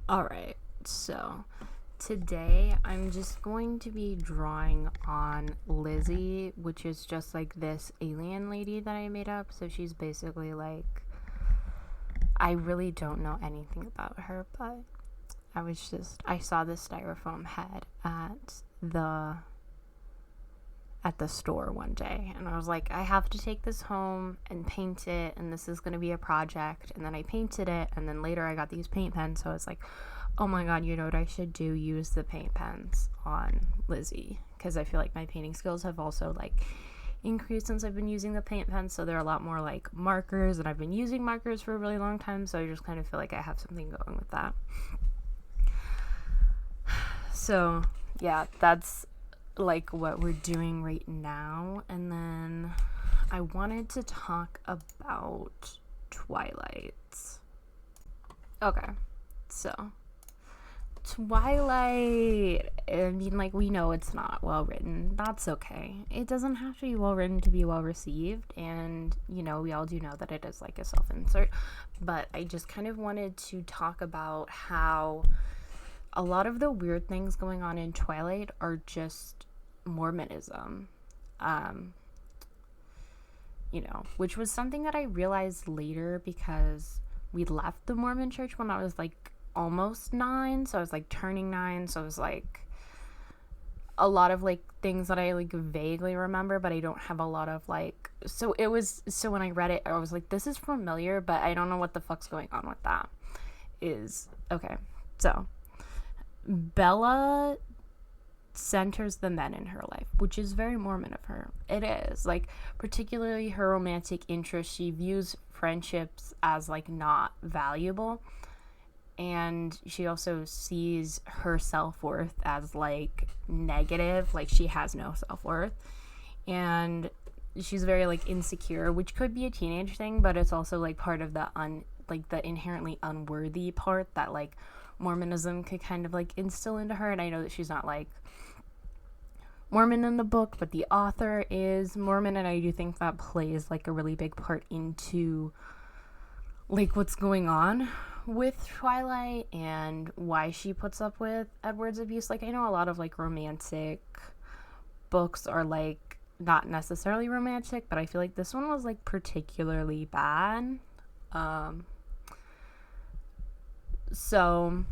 Alright, so today I'm just going to be drawing on Lizzie, which is just like this alien lady that I made up. So she's basically like, I really don't know anything about her, but I saw this styrofoam head at the store one day, and I was like, I have to take this home and paint it, and this is going to be a project. And then I painted it, and then later I got these paint pens, so I was like, oh my god, you know what I should do? Use the paint pens on Lizzie, because I feel like my painting skills have also like increased since I've been using the paint pens, so they're a lot more like markers, and I've been using markers for a really long time, so I just kind of feel like I have something going with that. So yeah, that's like what we're doing right now. And then I wanted to talk about Twilight. Okay, so Twilight, I mean, like, we know it's not well written. That's okay. It doesn't have to be well written to be well received, and you know, we all do know that it is like a self-insert, but I just kind of wanted to talk about how a lot of the weird things going on in Twilight are just Mormonism, which was something that I realized later because we left the Mormon church when I was like almost 9, so I was like turning 9, so it was like a lot of like things that I like vaguely remember, but I don't have a lot of like, so when I read it, I was like, this is familiar, but I don't know what the fuck's going on with that. Okay, so Bella centers the men in her life, which is very Mormon of her. It is, like, particularly her romantic interest. She views friendships as like not valuable, and she also sees her self-worth as like negative, like she has no self-worth, and she's very like insecure, which could be a teenage thing, but it's also like part of the inherently unworthy part that like Mormonism could kind of like instill into her. And I know that she's not like Mormon in the book, but the author is Mormon, and I do think that plays like a really big part into like what's going on with Twilight and why she puts up with Edward's abuse. Like, I know a lot of like romantic books are like not necessarily romantic, but I feel like this one was like particularly bad. So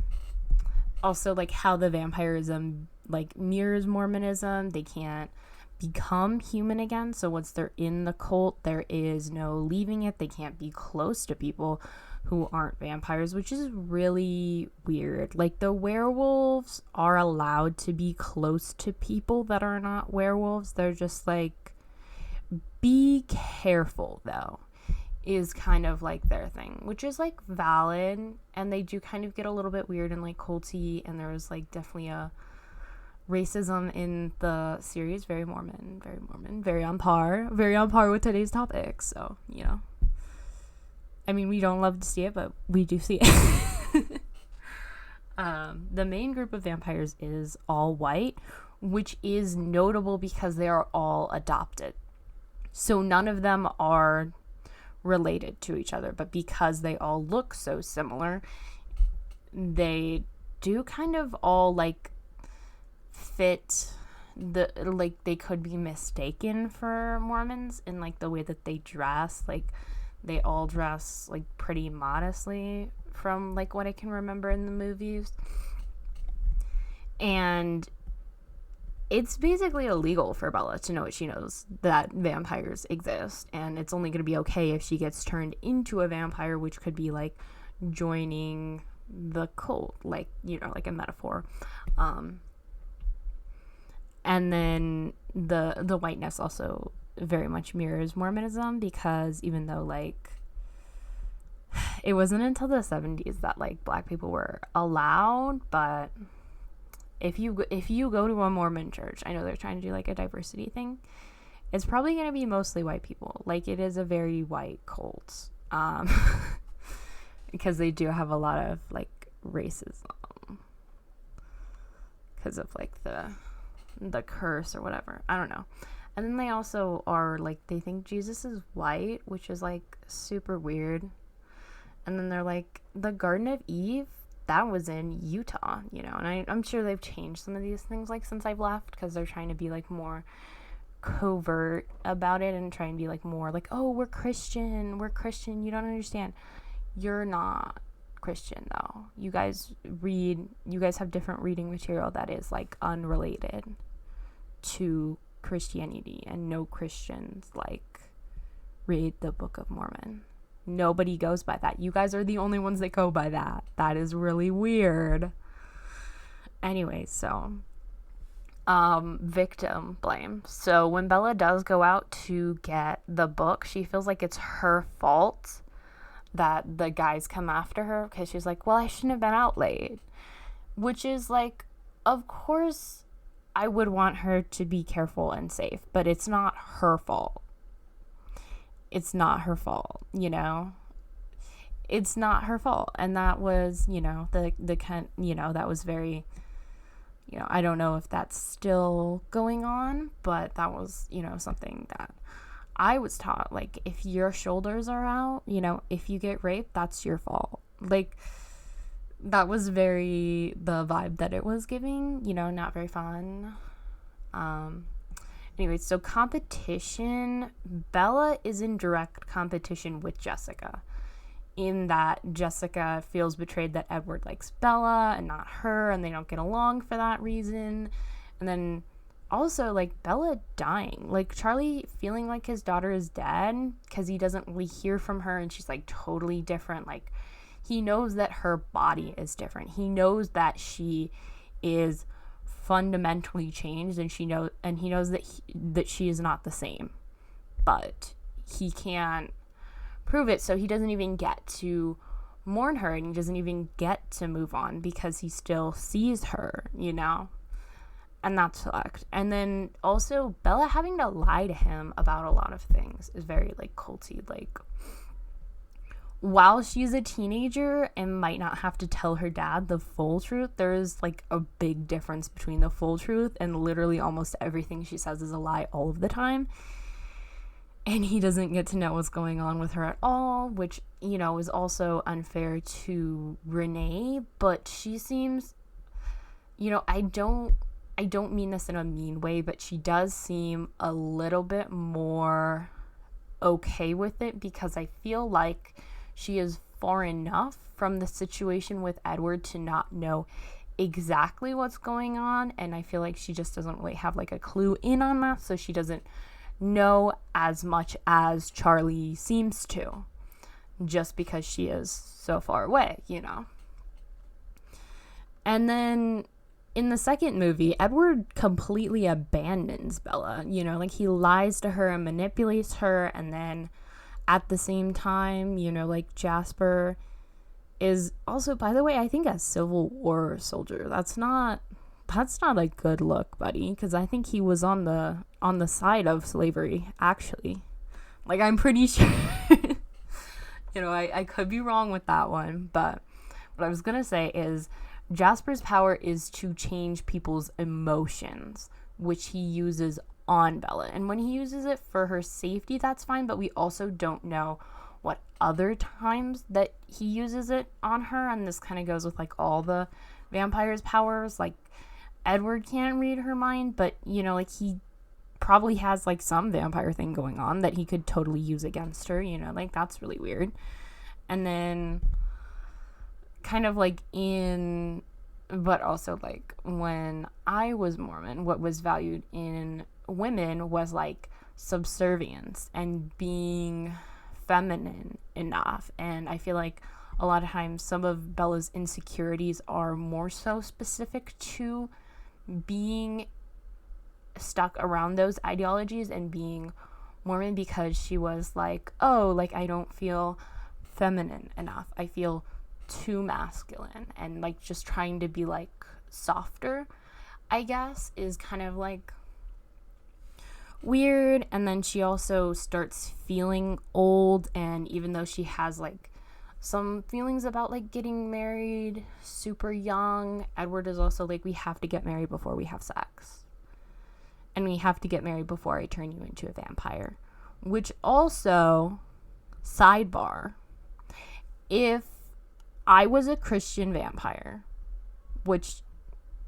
also like how the vampirism like mirrors Mormonism. They can't become human again, so once they're in the cult, there is no leaving it. They can't be close to people who aren't vampires, which is really weird. Like, the werewolves are allowed to be close to people that are not werewolves. They're just like, be careful though, is kind of like their thing, which is like valid. And they do kind of get a little bit weird and like culty, and there was like definitely a racism in the series. Very Mormon, very on par with today's topic. So, you know, I mean, we don't love to see it, but we do see it. The main group of vampires is all white, which is notable because they are all adopted. So none of them are related to each other, but because they all look so similar, they do kind of all like fit they could be mistaken for Mormons in like the way that they dress. Like, they all dress like pretty modestly from like what I can remember in the movies, and it's basically illegal for Bella to know what she knows, that vampires exist, and it's only going to be okay if she gets turned into a vampire, which could be like joining the cult, like, you know, like a metaphor. And then the whiteness also very much mirrors Mormonism, because even though like it wasn't until the 70s that like black people were allowed, but if you go to a Mormon church, I know they're trying to do like a diversity thing, it's probably going to be mostly white people. Like, it is a very white cult, because they do have a lot of like racism because of like the curse or whatever. I don't know. And then they also are like, they think Jesus is white, which is like super weird. And then they're like, the Garden of Eve that was in Utah, and I'm sure they've changed some of these things, like, since I've left, because they're trying to be, like, more covert about it and try and be, like, more, like, oh, we're Christian, you don't understand. You're not Christian, though. You guys have different reading material that is, like, unrelated to Christianity, and no Christians, like, read the Book of Mormon. Nobody goes by that. You guys are the only ones that go by that. That is really weird. Anyway, so victim blame. So when Bella does go out to get the book, she feels like it's her fault that the guys come after her, because she's like, well, I shouldn't have been out late. Which is like, of course I would want her to be careful and safe, but it's not her fault. It's not her fault, It's not her fault. And that was, the kind, that was very, I don't know if that's still going on, but that was, something that I was taught. Like, if your shoulders are out, if you get raped, that's your fault. Like, that was very the vibe that it was giving, not very fun. Anyway, so competition, Bella is in direct competition with Jessica, in that Jessica feels betrayed that Edward likes Bella and not her, and they don't get along for that reason. And then also, like, Bella dying, like, Charlie feeling like his daughter is dead because he doesn't really hear from her, and she's, like, totally different. Like, he knows that her body is different. He knows that she is fundamentally changed, and he knows that she is not the same, but he can't prove it, so he doesn't even get to mourn her, and he doesn't even get to move on because he still sees her, and that's fucked. And then also Bella having to lie to him about a lot of things is very, like, culty. Like, while she's a teenager and might not have to tell her dad the full truth, there is, like, a big difference between the full truth and literally almost everything she says is a lie all of the time. And he doesn't get to know what's going on with her at all, which, is also unfair to Renee. But she seems, I don't mean this in a mean way, but she does seem a little bit more okay with it, because I feel like she is far enough from the situation with Edward to not know exactly what's going on, and I feel like she just doesn't really have, like, a clue in on that, so she doesn't know as much as Charlie seems to, just because she is so far away, And then in the second movie, Edward completely abandons Bella, like, he lies to her and manipulates her, and then at the same time, like, Jasper is also, by the way, I think a Civil War soldier. That's not a good look, buddy, because I think he was on the side of slavery, actually. Like, I'm pretty sure. I could be wrong with that one, but what I was gonna say is Jasper's power is to change people's emotions, which he uses on Bella. And when he uses it for her safety, that's fine, but we also don't know what other times that he uses it on her, and this kind of goes with, like, all the vampires' powers. Like, Edward can't read her mind, but, like, he probably has, like, some vampire thing going on that he could totally use against her, like, that's really weird. And then kind of, like, but also, like, when I was Mormon, what was valued in women was, like, subservience and being feminine enough. And I feel like a lot of times some of Bella's insecurities are more so specific to being stuck around those ideologies and being Mormon, because she was like, oh, like, I don't feel feminine enough. I feel too masculine, and, like, just trying to be, like, softer, I guess, is kind of, like, weird. And then she also starts feeling old, and even though she has, like, some feelings about, like, getting married super young, Edward is also like, we have to get married before we have sex, and we have to get married before I turn you into a vampire. Which also, sidebar, if I was a Christian vampire, which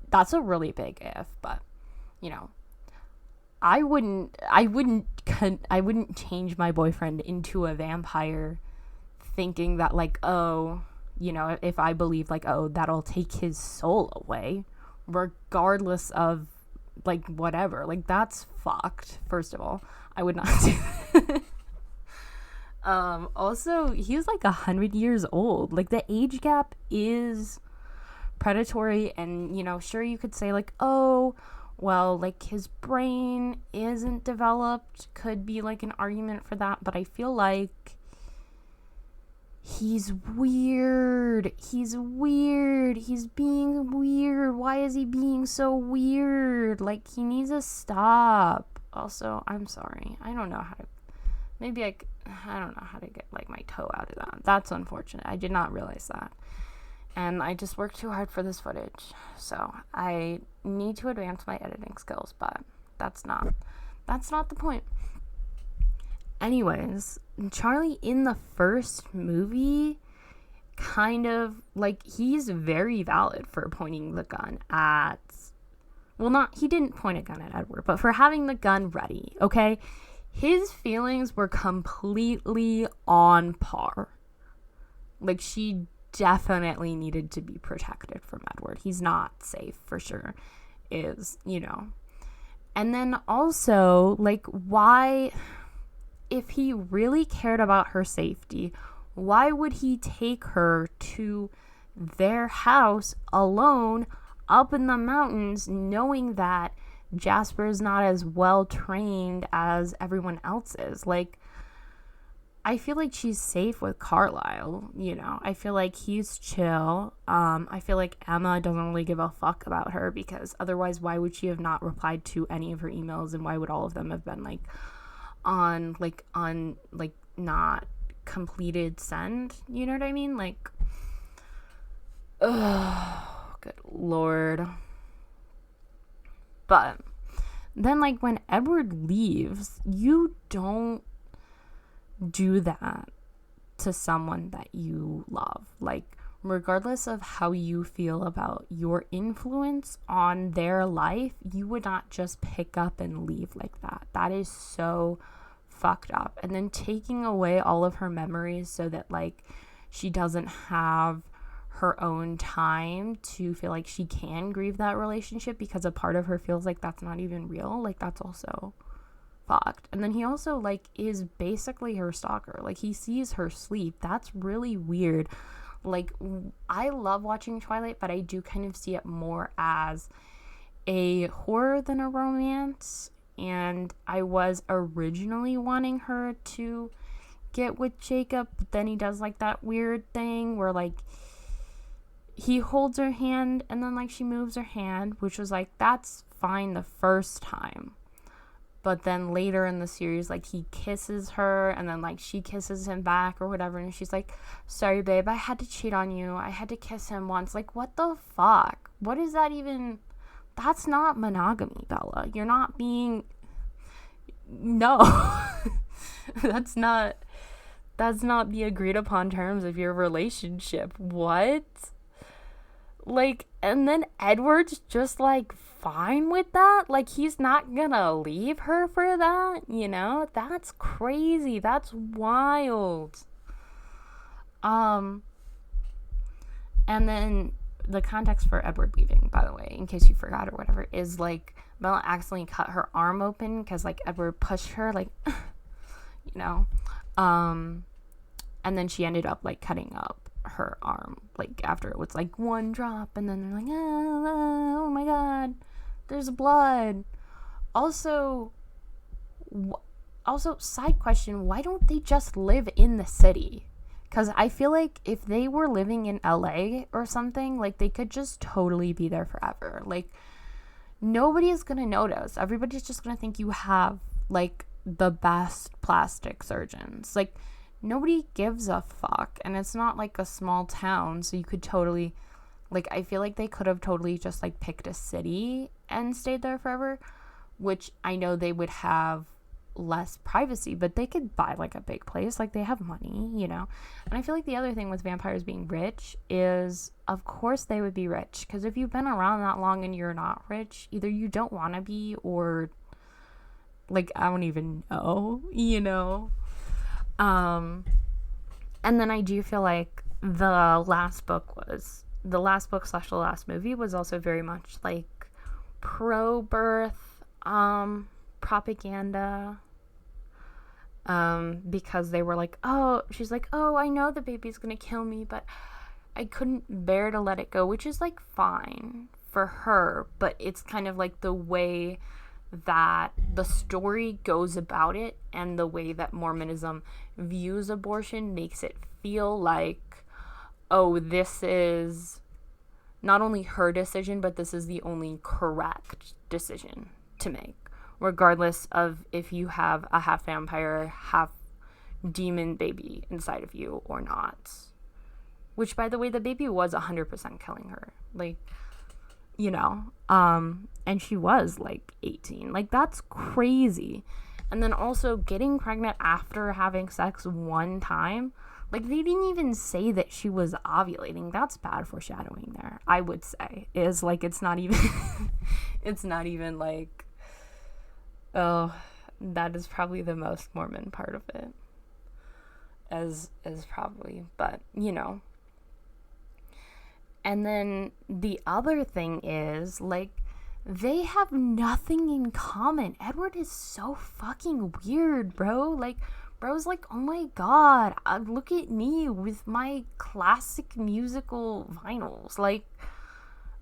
that's a really big if, but you know, I wouldn't change my boyfriend into a vampire thinking that like, oh, you know, if I believe like, oh, that'll take his soul away regardless of like whatever. Like, that's fucked. First of all, I would not do that. Also, he was like 100 years old. Like, the age gap is predatory, and you know, sure, you could say like, oh, well, like his brain isn't developed, could be like an argument for that, but I feel like he's weird. He's being weird. Why is he being so weird? Like, he needs to stop. Also, I'm sorry, I don't know how to, maybe I don't know how to get like my toe out of that. That's unfortunate. I did not realize that. And I just worked too hard for this footage. So I need to advance my editing skills, but that's not the point. Anyways, Charlie in the first movie kind of like, he's very valid for pointing the gun at, well, he didn't point a gun at Edward, but for having the gun ready, okay? His feelings were completely on par. Like, she definitely needed to be protected from Edward. He's not safe for sure, is, you know. And then also, like, why, if he really cared about her safety, why would he take her to their house alone up in the mountains, knowing that Jasper is not as well trained as everyone else is? Like, I feel like she's safe with Carlisle, you know. I feel like he's chill. I feel like Emma doesn't really give a fuck about her, because otherwise why would she have not replied to any of her emails, and why would all of them have been on not completed send? You know what I mean? Like, oh, good lord. But then, like, when Edward leaves, you don't do that to someone that you love. Like, regardless of how you feel about your influence on their life, you would not just pick up and leave like that. That is so fucked up. And then taking away all of her memories so that, like, she doesn't have her own time to feel like she can grieve that relationship, because a part of her feels like that's not even real. Like, that's also fucked. And then he also, like, is basically her stalker. Like, he sees her sleep. That's really weird. Like, I love watching Twilight, but I do kind of see it more as a horror than a romance. And I was originally wanting her to get with Jacob, but then he does like that weird thing where, like, he holds her hand and then, like, she moves her hand, which was like, that's fine the first time. But then later in the series, like, he kisses her and then, like, she kisses him back or whatever, and she's like, sorry babe, I had to cheat on you, I had to kiss him once. Like, what the fuck? What is that even? That's not monogamy, Bella. You're not being, no. that's not the agreed upon terms of your relationship. What? Like, and then Edward's just, like, fine with that. Like, he's not gonna leave her for that, you know? That's crazy. That's wild. And then the context for Edward leaving, by the way, in case you forgot or whatever, is, like, Bella accidentally cut her arm open because, like, Edward pushed her, like, you know? And then she ended up, like, cutting up her arm, like, after it was like one drop, and then they're like, oh my god, there's blood. Also, side question, why don't they just live in the city? Because I feel like if they were living in LA or something, like, they could just totally be there forever. Like, nobody is gonna notice. Everybody's just gonna think you have, like, the best plastic surgeons. Like, nobody gives a fuck, and it's not like a small town, so you could totally, like, I feel like they could have totally just, like, picked a city and stayed there forever, which I know they would have, less privacy, but they could buy like a big place, like they have money, you know. And I feel like the other thing with vampires being rich is, of course they would be rich, because if you've been around that long and you're not rich, either you don't want to be, or like I don't even know, you know. And then I do feel like the last book / the last movie was also very much like pro-birth propaganda, because they were like, oh, she's like, oh, I know the baby's gonna kill me, but I couldn't bear to let it go, which is like fine for her, but it's kind of like the way that the story goes about it and the way that Mormonism views abortion makes it feel like, oh, this is not only her decision, but this is the only correct decision to make, regardless of if you have a half vampire, half demon baby inside of you or not. Which, by the way, the baby was 100% killing her. Like, you know, and she was like 18. Like, that's crazy. And then also getting pregnant after having sex one time. Like, they didn't even say that she was ovulating. That's bad foreshadowing there, I would say. Is like, it's not even it's not even like, oh, that is probably the most Mormon part of it. As probably, but you know. And then the other thing is, like, they have nothing in common. Edward is so fucking weird, bro. Like, bro's like, oh my god, look at me with my classic musical vinyls. Like,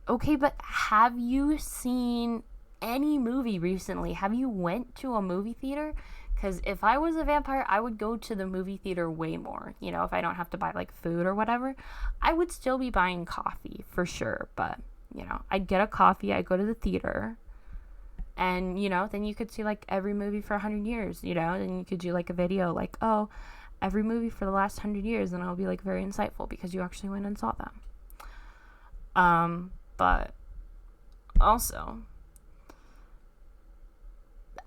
okay, but have you seen any movie recently? Have you went to a movie theater? Because if I was a vampire, I would go to the movie theater way more. You know, if I don't have to buy, like, food or whatever, I would still be buying coffee for sure. But, you know, I'd get a coffee, I'd go to the theater, and, you know, then you could see, like, every movie for 100 years, you know, and you could do, like, a video, like, oh, every movie for the last 100 years, and it'll be, like, very insightful because you actually went and saw them. But also,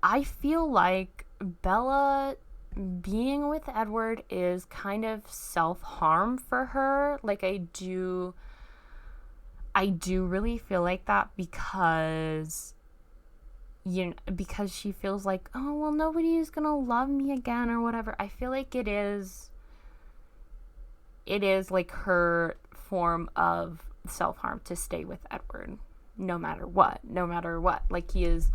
I feel like Bella being with Edward is kind of self-harm for her. Like, I do really feel like that because, you know, because she feels like, oh, well, nobody is gonna love me again or whatever. I feel like it is like her form of self-harm to stay with Edward no matter what. Like, he is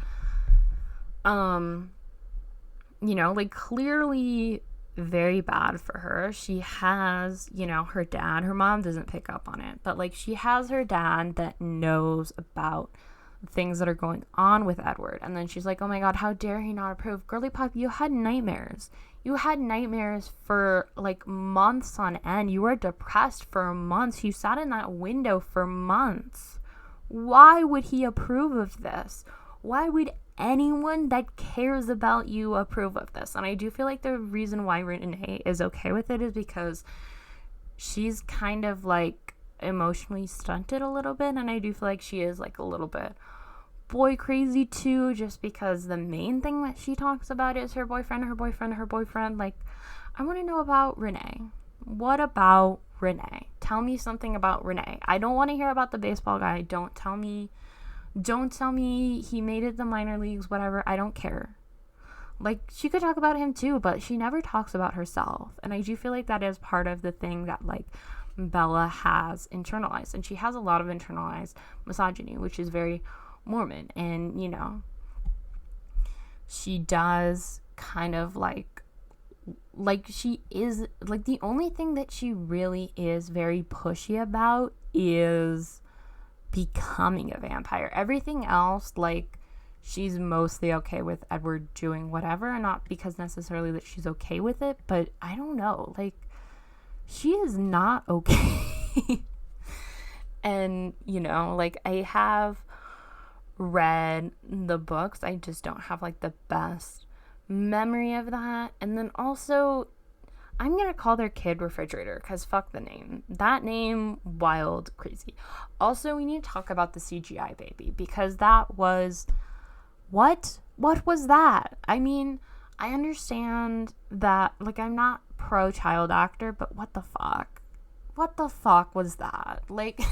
you know, like, clearly very bad for her. She has, you know, her dad. Her mom doesn't pick up on it, but, like, she has her dad that knows about things that are going on with Edward. And then she's like, oh my god, how dare he not approve? Girly pop, you had nightmares. You had nightmares for, like, months on end. You were depressed for months. You sat in that window for months. Why would he approve of this? Why would anyone that cares about you approve of this? And I do feel like the reason why Renee is okay with it is because she's kind of, like, emotionally stunted a little bit, and I do feel like she is, like, a little bit boy crazy too, just because the main thing that she talks about is her boyfriend. Like, I want to know about Renee. What about Renee? Tell me something about Renee. I don't want to hear about the baseball guy. Don't tell me he made it the minor leagues, whatever. I don't care. Like, she could talk about him too, but she never talks about herself. And I do feel like that is part of the thing that, like, Bella has internalized. And she has a lot of internalized misogyny, which is very Mormon. And, you know, she does kind of, like, she is, like, the only thing that she really is very pushy about is becoming a vampire. Everything else, like, she's mostly okay with Edward doing whatever, not because necessarily that she's okay with it, but I don't know, like, she is not okay. And, you know, like, I have read the books, I just don't have, like, the best memory of that. And then also, I'm gonna call their kid Refrigerator, because fuck the name. That name, wild, crazy. Also, we need to talk about the CGI baby, because that was, what was that? I mean, I understand that, like, I'm not pro child actor, but what the fuck? What the fuck was that? Like,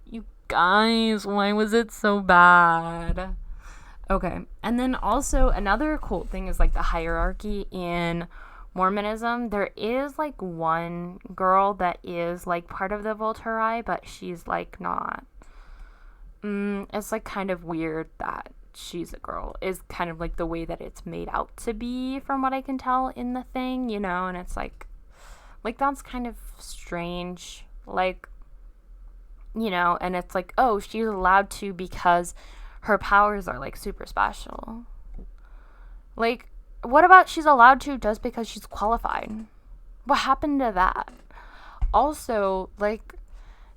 you guys, why was it so bad? Okay, and then also another cool thing is, like, the hierarchy in Mormonism. There is, like, one girl that is, like, part of the Volturi, but she's, like, not. It's, like, kind of weird that she's a girl, is kind of, like, the way that it's made out to be, from what I can tell in the thing, you know, and it's, like, that's kind of strange, like, you know, and it's, like, oh, she's allowed to because her powers are, like, super special. Like, what about she's allowed to just because she's qualified? What happened to that? Also, like,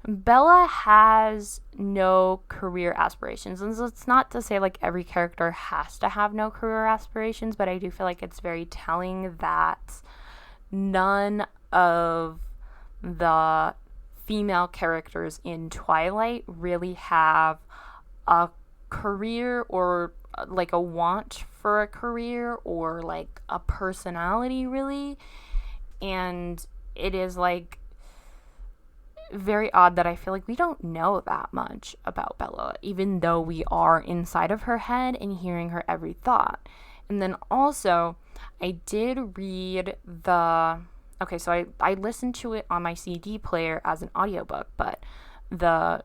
Bella has no career aspirations. And so it's not to say, like, every character has to have no career aspirations, but I do feel like it's very telling that none of the female characters in Twilight really have a career or, like, a want for a career or, like, a personality, really. And it is, like, very odd that I feel like we don't know that much about Bella, even though we are inside of her head and hearing her every thought. And then also, I did read okay, so I listened to it on my CD player as an audiobook, but the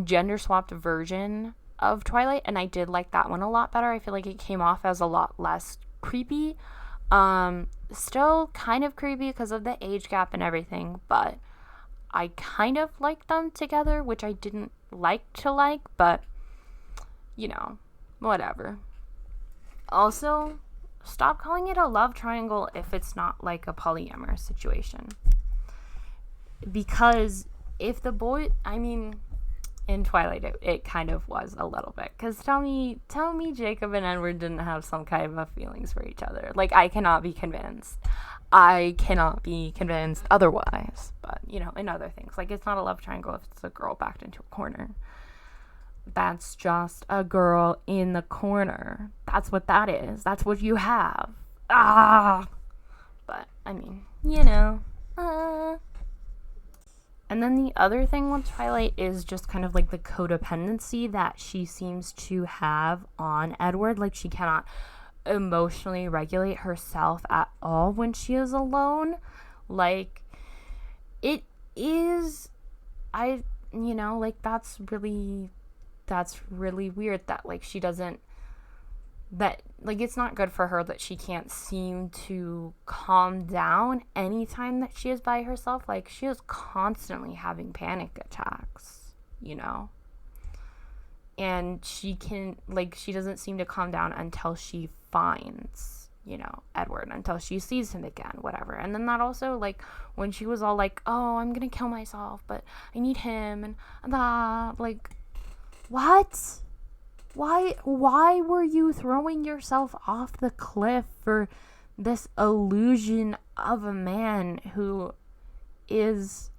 gender swapped version of Twilight, and I did like that one a lot better. I feel like it came off as a lot less creepy. Still kind of creepy because of the age gap and everything, but I kind of liked them together, which I didn't like to like, but, you know, whatever. Also, stop calling it a love triangle if it's not, like, a polyamorous situation. Because if the boy, I mean, in Twilight, it kind of was a little bit. Because tell me Jacob and Edward didn't have some kind of feelings for each other. Like, I cannot be convinced. Otherwise. But, you know, in other things. Like, it's not a love triangle if it's a girl backed into a corner. That's just a girl in the corner. That's what that is. That's what you have. But, I mean, you know. And then the other thing with Twilight is just kind of, like, the codependency that she seems to have on Edward. Like, she cannot emotionally regulate herself at all when she is alone. Like, it is, you know, like, that's really weird that, like, she doesn't, that, like, it's not good for her that she can't seem to calm down anytime that she is by herself. Like, she is constantly having panic attacks, you know, and she doesn't seem to calm down until she finds, you know, Edward, until she sees him again, whatever. And then that also, like, when she was all like, oh, I'm gonna kill myself, but I need him, and that, like, what? Why were you throwing yourself off the cliff for this illusion of a man who is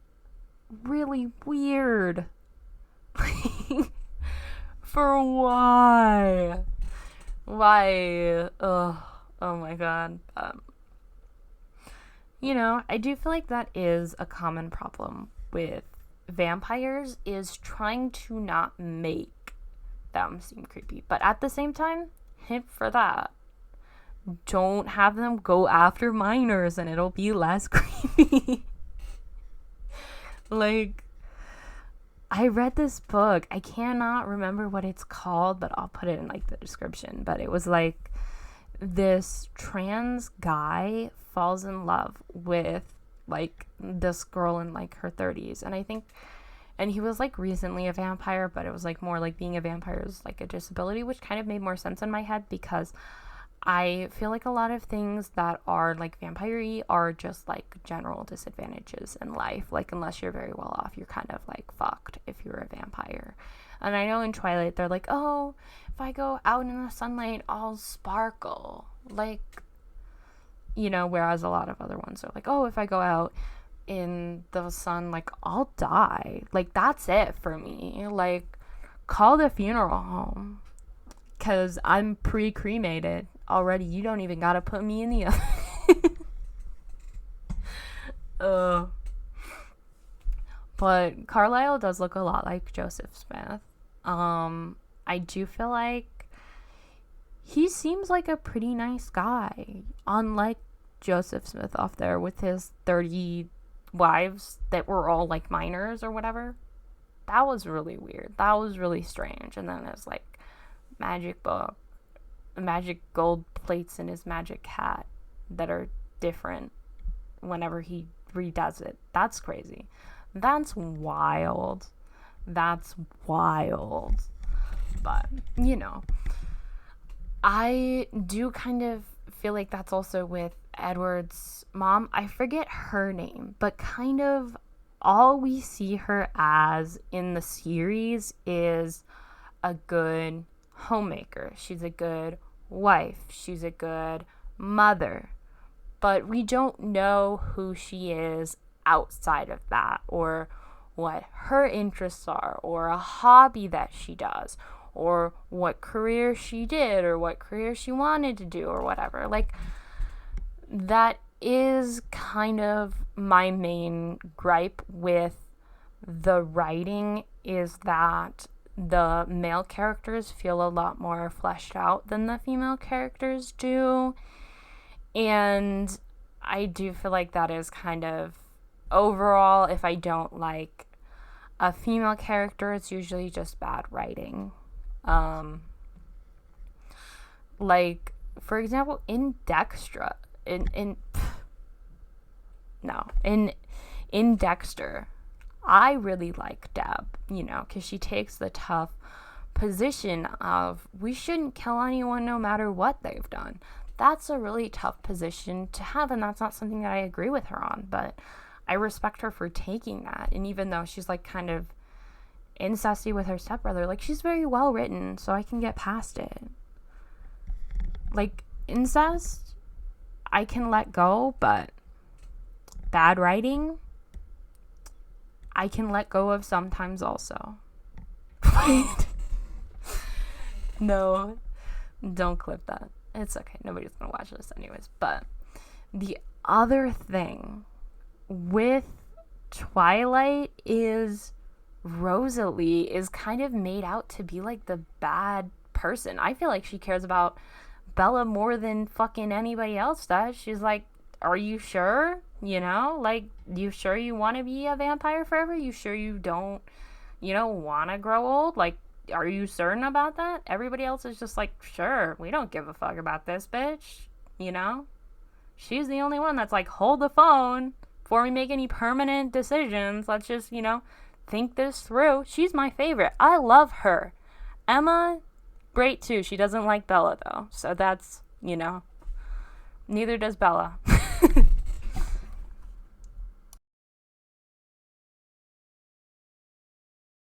really weird? For why? Why? Oh my god. You know, I do feel like that is a common problem with vampires, is trying to not make them seem creepy. But at the same time, hint for that. Don't have them go after minors and it'll be less creepy. Like, I read this book. I cannot remember what it's called, but I'll put it in, like, the description. But it was, like, this trans guy falls in love with, like, this girl in, like, her 30s. And he was, like, recently a vampire, but it was, like, more like being a vampire is, like, a disability, which kind of made more sense in my head, because I feel like a lot of things that are, like, vampire-y are just, like, general disadvantages in life. Like, unless you're very well off, you're kind of, like, fucked if you're a vampire. And I know in Twilight, they're like, oh, if I go out in the sunlight, I'll sparkle. Like, you know, whereas a lot of other ones are like, oh, if I go out in the sun, like, I'll die. Like, that's it for me. Like, call the funeral home, because I'm pre-cremated already. You don't even gotta put me in the oven. But Carlisle does look a lot like Joseph Smith. I do feel like he seems like a pretty nice guy, unlike Joseph Smith off there with his 30 wives that were all like minors or whatever. That was really weird. That was really strange. And then there's like magic book, magic gold plates in his magic hat that are different whenever he redoes it. That's crazy. That's wild. That's wild. But, you know, I do kind of feel like that's also with Edward's mom. I forget her name, but kind of all we see her as in the series is a good homemaker. She's a good wife. She's a good mother. But we don't know who she is outside of that, or what her interests are, or a hobby that she does, or what career she did, or what career she wanted to do, or whatever. Like, that is kind of my main gripe with the writing, is that the male characters feel a lot more fleshed out than the female characters do. And I do feel like that is kind of overall, if I don't like a female character, it's usually just bad writing. Like, for example, in Dexter, in Dexter, I really like Deb, you know, because she takes the tough position of, we shouldn't kill anyone no matter what they've done. That's a really tough position to have, and that's not something that I agree with her on, but I respect her for taking that. And even though she's like kind of incesty with her stepbrother, like, she's very well written, so I can get past it. Like, incest, I can let go, but bad writing, I can let go of sometimes also. Wait. No, don't clip that. It's okay. Nobody's gonna watch this anyways. But the other thing with Twilight is Rosalie is kind of made out to be like the bad person. I feel like she cares about Bella more than fucking anybody else does. She's like, are you sure? You know, like, you sure you want to be a vampire forever? You sure you don't, you know, want to grow old? Like, are you certain about that? Everybody else is just like, sure, we don't give a fuck about this bitch, you know? She's the only one that's like, hold the phone before we make any permanent decisions. Let's just, you know, think this through. She's my favorite. I love her. Emma, great too. She doesn't like Bella though. So that's, you know, neither does Bella.